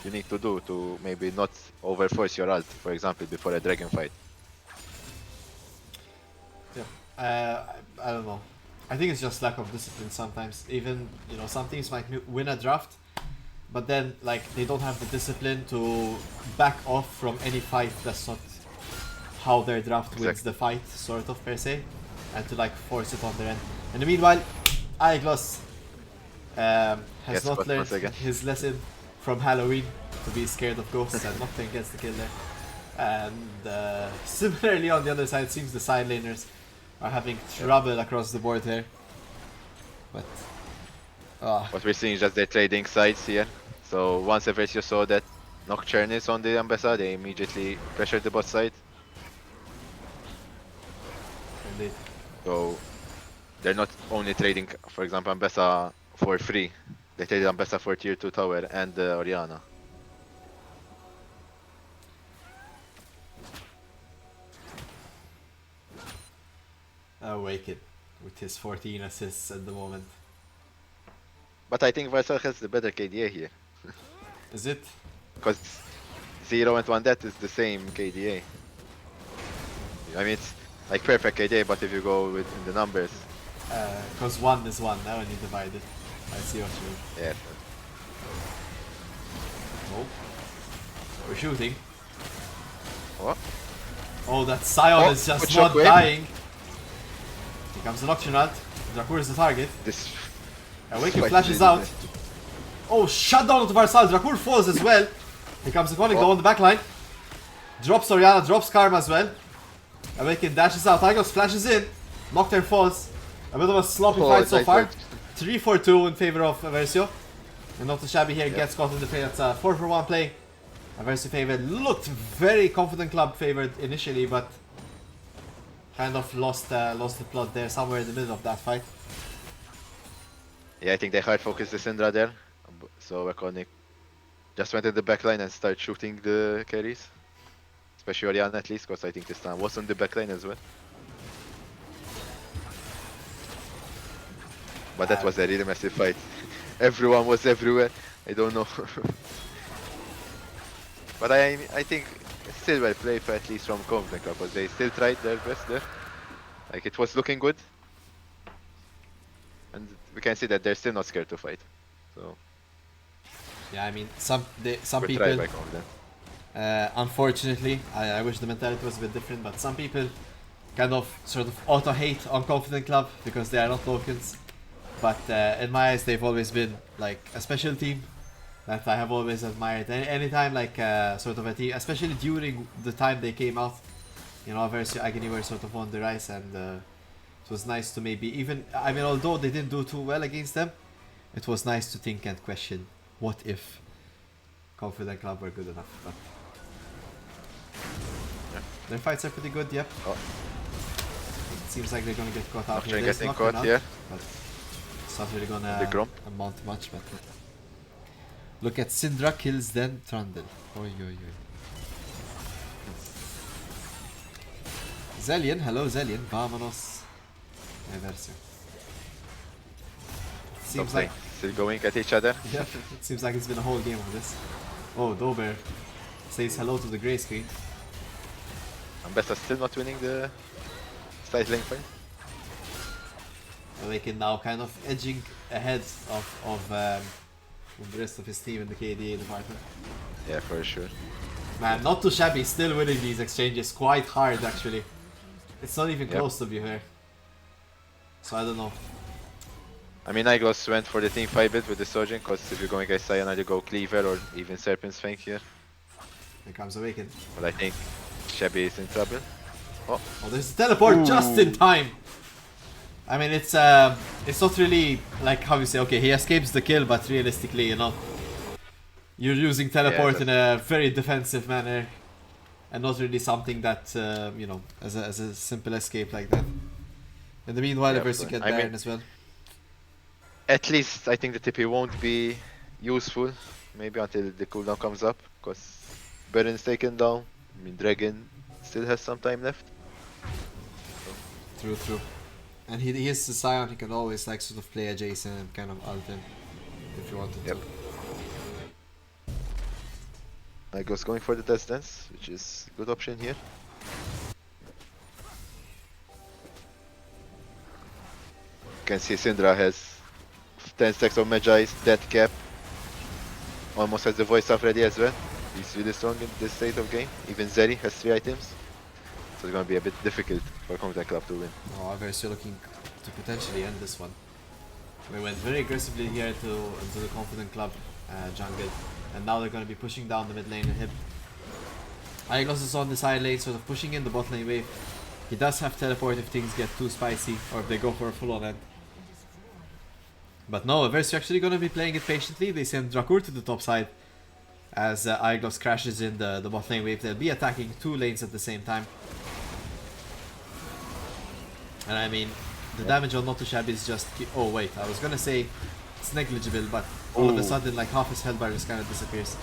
[SPEAKER 2] you need to do to maybe not overforce your ult, for example, before a dragon fight.
[SPEAKER 1] Yeah, I don't know. I think it's just lack of discipline sometimes. Even, you know, some teams might win a draft, but then like they don't have the discipline to back off from any fight that's not how their draft wins the fight, sort of per se, and to like force it on their end. In the meanwhile, Eyeglass has not learned his lesson from Halloween to be scared of ghosts, and Nocturne gets the kill there. And similarly on the other side, it seems the side laners are having trouble across the board here. But
[SPEAKER 2] what we're seeing is just they're trading sides here. So once Eversio saw that Nocturne is on the Ambessa, they immediately pressured the bot side.
[SPEAKER 1] indeed.
[SPEAKER 2] So they're not only trading, for example, Ambessa for free. They traded Ambessa for tier 2 tower and Oriana.
[SPEAKER 1] Wicked with his 14 assists at the moment.
[SPEAKER 2] But I think Varsal has the better KDA here.
[SPEAKER 1] Is it?
[SPEAKER 2] Because 0 and 1 death is the same KDA. I mean, it's like perfect KDA, but if you go with in the numbers.
[SPEAKER 1] Because 1 is 1, now when you divide it. I see what you mean.
[SPEAKER 2] Yeah.
[SPEAKER 1] Oh. We're shooting.
[SPEAKER 2] What?
[SPEAKER 1] Oh, that Scion
[SPEAKER 2] Oh,
[SPEAKER 1] is just
[SPEAKER 2] good
[SPEAKER 1] not
[SPEAKER 2] shockwave.
[SPEAKER 1] dying. Here comes the Nocturne. Dracour is the target.
[SPEAKER 2] This.
[SPEAKER 1] Awaken
[SPEAKER 2] Quite
[SPEAKER 1] flashes
[SPEAKER 2] really
[SPEAKER 1] out.
[SPEAKER 2] nice.
[SPEAKER 1] Oh, shut down to Varsal. Dracour falls as well. Here comes the Iconic though on the backline. Drops Oriana, drops Karma as well. Awaken dashes out. Tigos flashes in. Nocturne falls. A bit of a sloppy
[SPEAKER 2] Oh,
[SPEAKER 1] fight so
[SPEAKER 2] nice
[SPEAKER 1] far.
[SPEAKER 2] fight.
[SPEAKER 1] 3-4-2 in favor of Eversio. And not too shabby here,
[SPEAKER 2] Yep.
[SPEAKER 1] gets caught in the play. That's a 4-for-1 play. Eversio favored. Looked very confident club favored initially, but kind of lost the plot there somewhere in the middle of that fight.
[SPEAKER 2] Yeah, I think they hard focused the Syndra there. So Iconic just went in the backline and started shooting the carries. Especially Oriana at least, because I think this time was on the backline as well. But that was a really massive fight. Everyone was everywhere. I don't know. But I think it's still well played, at least from Conflict, because they still tried their best there. Like, it was looking good. And we can see that they're still not scared to fight. So,
[SPEAKER 1] Yeah, I mean, some
[SPEAKER 2] good
[SPEAKER 1] people,
[SPEAKER 2] try by Conflict.
[SPEAKER 1] unfortunately, I wish the mentality was a bit different, but some people kind of sort of auto-hate on Confident Club because they are not tokens. But in my eyes, they've always been like a special team that I have always admired. Anytime like sort of a team, especially during the time they came out, you know, Eversio Agony were sort of on the rise, and it was nice to maybe even, I mean, although they didn't do too well against them, it was nice to think and question, what if Confident Club were good enough? But their fights are pretty good, yep.
[SPEAKER 2] Oh.
[SPEAKER 1] It seems like they're gonna get caught out
[SPEAKER 2] Nocturne
[SPEAKER 1] here. There's
[SPEAKER 2] getting
[SPEAKER 1] Nocturne
[SPEAKER 2] caught
[SPEAKER 1] out,
[SPEAKER 2] here.
[SPEAKER 1] but it's not really
[SPEAKER 2] The
[SPEAKER 1] gonna
[SPEAKER 2] Grom.
[SPEAKER 1] amount much. But look at Syndra kills then Trundle. Oi oi oi. Zelian, hello Zelian, vámonos. Eversio. Seems like
[SPEAKER 2] Still going at each other.
[SPEAKER 1] yeah, it seems like it's been a whole game of this. Oh, Dober says hello to the grey screen.
[SPEAKER 2] Ambessa still not winning the side lane fight.
[SPEAKER 1] Awaken now kind of edging ahead of the rest of his team in the KDA department.
[SPEAKER 2] Yeah, for sure.
[SPEAKER 1] Man, not too shabby, still winning these exchanges quite hard actually. It's not even close to be here. So I don't know.
[SPEAKER 2] I mean, Iglos went for the team fight bit with the Sojourn, because if you're going against Sion, either go Cleaver or even Serpent's Fang here.
[SPEAKER 1] Here comes Awaken.
[SPEAKER 2] But I think Shabby is in trouble.
[SPEAKER 1] Oh, there's a teleport just in time! I mean, it's not really like how you say, okay, he escapes the kill, but realistically, you know, you're using teleport in a very defensive manner, and not really something that you know, as a simple escape like that. In the meanwhile,
[SPEAKER 2] Yeah,
[SPEAKER 1] Eversio get
[SPEAKER 2] I mean,
[SPEAKER 1] Baron as well.
[SPEAKER 2] At least I think the TP won't be useful, maybe until the cooldown comes up, because Baron is taken down. I mean, Dragon still has some time left.
[SPEAKER 1] True, true. And he is the Scion, he can always like sort of play adjacent and kind of ult him if you wanted to.
[SPEAKER 2] Iglos going for the Death Dance, which is a good option here. You can see Syndra has 10 stacks of Magi's, Death Cap. Almost has the voice up ready as well. He's really strong in this state of game. Even Zeri has 3 items. So it's gonna be a bit difficult for Confident Club to win.
[SPEAKER 1] Oh, Eversio looking to potentially end this one. We went very aggressively here into the Confident Club jungle, and now they're going to be pushing down the mid lane and him. Iglos is on the side lane, sort of pushing in the bot lane wave. He does have teleport if things get too spicy, or if they go for a full on end. But no, Eversio actually going to be playing it patiently. They send Drakur to the top side as Iglos crashes in the bot lane wave. They'll be attacking 2 lanes at the same time. And I mean, the damage on Not Too Shabby is just... Oh wait, I was gonna say it's negligible, but all of a sudden like half his health bar just kind of disappears.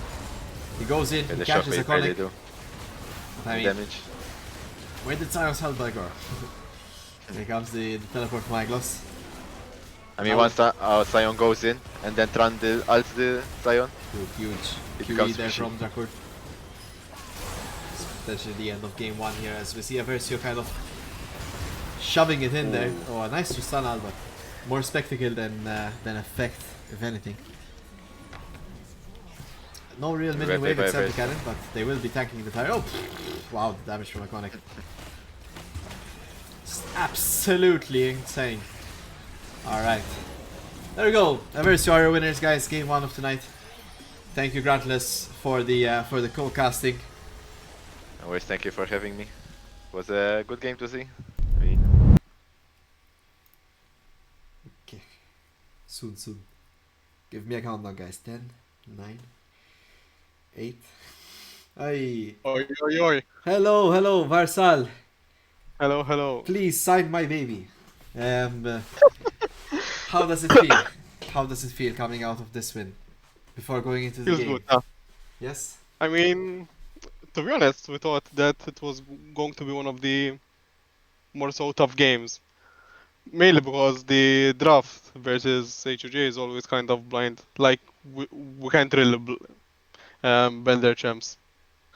[SPEAKER 1] He goes in, he catches a connect. I mean,
[SPEAKER 2] damage.
[SPEAKER 1] Where did Sion's health bar go? Here comes the teleport from Iglos.
[SPEAKER 2] I mean, once Sion goes in, and then Trundle ults the Sion.
[SPEAKER 1] Huge
[SPEAKER 2] It
[SPEAKER 1] QE
[SPEAKER 2] becomes
[SPEAKER 1] there
[SPEAKER 2] fishy.
[SPEAKER 1] from Drakur. It's potentially the end of game 1 here, as we see Eversio kind of shoving it in there. Oh, a nice stun out, but more spectacle than effect, if anything. No real minion wave except the cannon, but they will be tanking the tire. Oh, wow, the damage from Iconic. It's absolutely insane. Alright. There we go. Eversio are your winners, guys. Game 1 of tonight. Thank you, Grantless, for the co-casting.
[SPEAKER 2] No worries, thank you for having me. Was a good game to see. I mean,
[SPEAKER 1] Okay, soon, soon. Give me a countdown, guys. 10, 9, 8. Hey.
[SPEAKER 3] Oi, oi, oi.
[SPEAKER 1] Hello, hello, Varsal.
[SPEAKER 3] Hello, hello.
[SPEAKER 1] Please sign my baby. Um, how does it feel? How does it feel coming out of this win before going into the
[SPEAKER 3] Feels good.
[SPEAKER 1] game?
[SPEAKER 3] Huh?
[SPEAKER 1] Yes?
[SPEAKER 3] I mean, to be honest, we thought that it was going to be one of the more so tough games. Mainly because the draft versus HOJ is always kind of blind. Like, we can't really bend their champs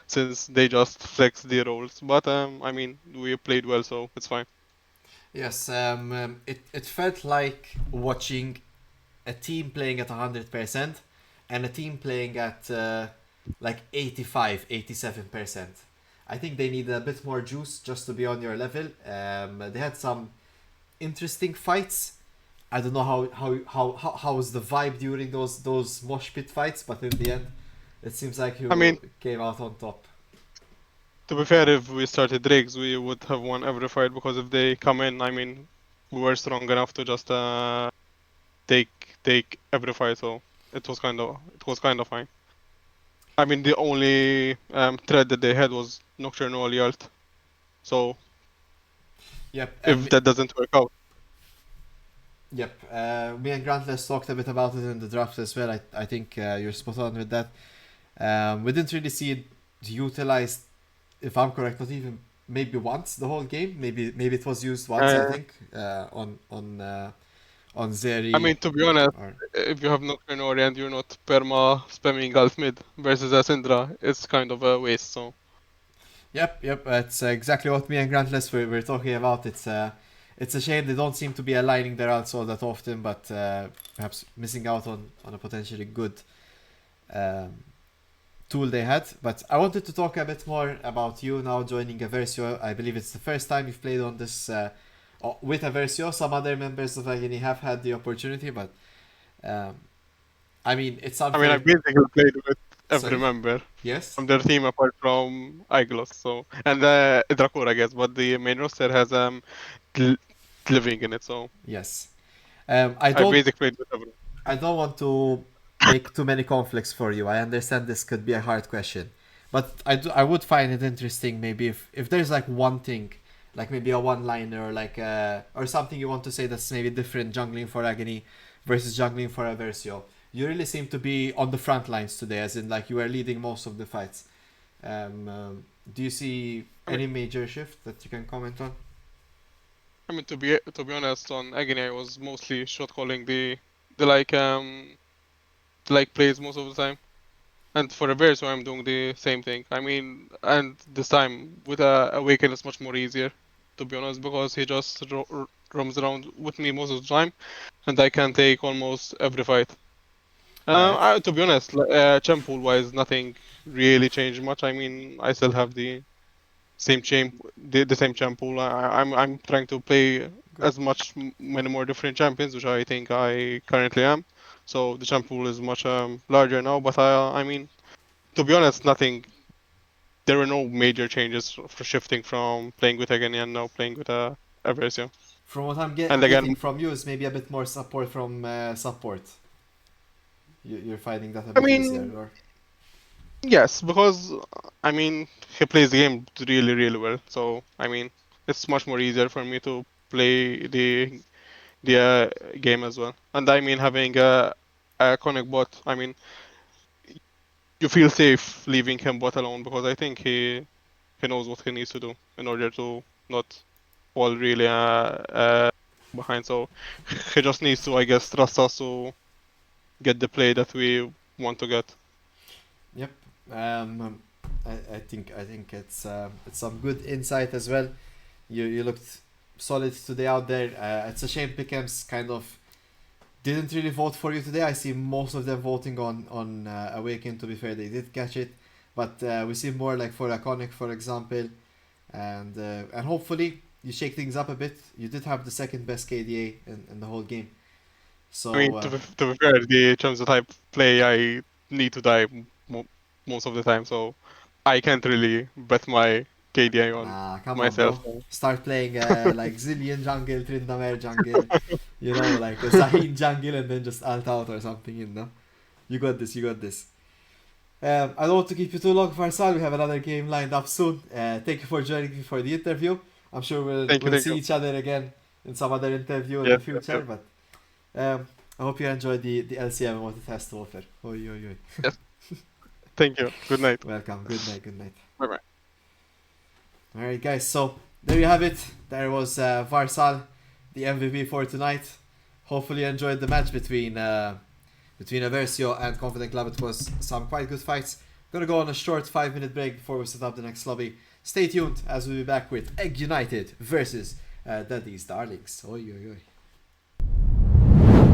[SPEAKER 3] since they just flex the roles. But, I mean, we played well, so it's fine.
[SPEAKER 1] Yes, it felt like watching a team playing at 100% and a team playing at like 85, 87%. I think they need a bit more juice just to be on your level. They had some interesting fights. I don't know how was the vibe during those mosh pit fights, but in the end, it seems like
[SPEAKER 3] I mean,
[SPEAKER 1] you came out on top.
[SPEAKER 3] to be fair, if we started Driggs, we would have won every fight because if they come in, I mean, we were strong enough to just take every fight, so it was kind of fine. I mean, the only threat that they had was Nocturnal Yalt. So
[SPEAKER 1] Yep,
[SPEAKER 3] if
[SPEAKER 1] and
[SPEAKER 3] that doesn't work out,
[SPEAKER 1] yep. Me and Grantless talked a bit about it in the draft as well. I think you're spot on with that. We didn't really see it utilized, if I'm correct, not even maybe once the whole game. Maybe it was used once. I
[SPEAKER 3] uh,
[SPEAKER 1] think on
[SPEAKER 3] I
[SPEAKER 1] Zeri.
[SPEAKER 3] mean, to be honest,
[SPEAKER 1] Or
[SPEAKER 3] if you have Nocturnal and you're not perma spamming alt mid versus a Syndra, it's kind of a waste. So
[SPEAKER 1] yep. That's exactly what me and Grantless were talking about. It's a shame they don't seem to be aligning their outs all that often, but perhaps missing out on a potentially good um, tool they had. But I wanted to talk a bit more about you now joining Eversio. I believe it's the first time you've played on this with Eversio. Some other members of Agony have had the opportunity, but um, I mean, it's
[SPEAKER 3] I mean, I
[SPEAKER 1] unfair.
[SPEAKER 3] basically played with every
[SPEAKER 1] Sorry?
[SPEAKER 3] member
[SPEAKER 1] Yes?
[SPEAKER 3] from their team apart from Iglos, so and Dracor, I guess, but the main roster has L- living in it, so
[SPEAKER 1] Yes. I
[SPEAKER 3] I
[SPEAKER 1] don't
[SPEAKER 3] basically played with everyone.
[SPEAKER 1] I don't want to make too many conflicts for you. I understand this could be a hard question, but I would find it interesting maybe if there's like one thing, like maybe a one liner or like or something you want to say that's maybe different jungling for Agony versus jungling for Aversio. You really seem to be on the front lines today, as in like you are leading most of the fights. Do you see
[SPEAKER 3] I mean,
[SPEAKER 1] any major shift that you can comment on?
[SPEAKER 3] to be honest, on Agony, I was mostly shot calling the like plays most of the time. And for Reverse, I'm doing the same thing. I mean, and this time with Awaken, it's much more easier, to be honest, because he just roams around with me most of the time, and I can take almost every fight.
[SPEAKER 1] Right.
[SPEAKER 3] To be honest, champ pool wise, nothing really changed much. I mean, I still have the same champ, the same champ pool. I'm trying to play
[SPEAKER 1] Good.
[SPEAKER 3] as much many more different champions, which I think I currently am. So the champ pool is much larger now. But I mean, to be honest, nothing. There were no major changes for shifting from playing with Agony and now playing with Eversio.
[SPEAKER 1] From what I'm
[SPEAKER 3] And
[SPEAKER 1] getting
[SPEAKER 3] again,
[SPEAKER 1] from you is maybe a bit more support from support. You're finding that a
[SPEAKER 3] I
[SPEAKER 1] bit easier,
[SPEAKER 3] mean,
[SPEAKER 1] or
[SPEAKER 3] yes, because I mean he plays the game really, really well. So I mean, it's much more easier for me to play the game as well. And I mean, having a connect bot, I mean, you feel safe leaving him bot alone because I think he knows what he needs to do in order to not fall really behind. So he just needs to, I guess, trust us to get the play that we want to get.
[SPEAKER 1] yep. I think it's some good insight as well. You looked solid today out there. It's a shame Pickham's kind of didn't really vote for you today. I see most of them voting on Awaken. To be fair, they did catch it, but we see more like for Iconic, for example, and hopefully you shake things up a bit. You did have the second best KDA in the whole game,
[SPEAKER 3] I mean,
[SPEAKER 1] so
[SPEAKER 3] to be fair, the terms that I play, I need to die most of the time, so I can't really bet my KDI on
[SPEAKER 1] Come on,
[SPEAKER 3] myself.
[SPEAKER 1] bro. Start playing like Zillion jungle, Tryndamere jungle, you know, like a Zahin jungle, and then just alt out or something, you know. You got this, you got this. I don't want to keep you too long, Farsal. We have another game lined up soon. Thank you for joining me for the interview. I'm sure
[SPEAKER 3] Thank you,
[SPEAKER 1] we'll
[SPEAKER 3] thank
[SPEAKER 1] see
[SPEAKER 3] you.
[SPEAKER 1] each other again in some other interview in
[SPEAKER 3] Yes,
[SPEAKER 1] the
[SPEAKER 3] yes, yes.
[SPEAKER 1] future. But I hope you enjoyed the LCM and what it has to offer. Oi, oi, oi.
[SPEAKER 3] Yes. Thank you. Good night.
[SPEAKER 1] Welcome. Good night. Good night.
[SPEAKER 3] Bye bye.
[SPEAKER 1] All right, guys. So there you have it. There was Varsal, the MVP for tonight. Hopefully, you enjoyed the match between Eversio and Confident Club. It was some quite good fights. Gonna go on a short 5-minute break before we set up the next lobby. Stay tuned as we'll be back with Egg United versus Daddy's Darlings. Oi, oi, oi.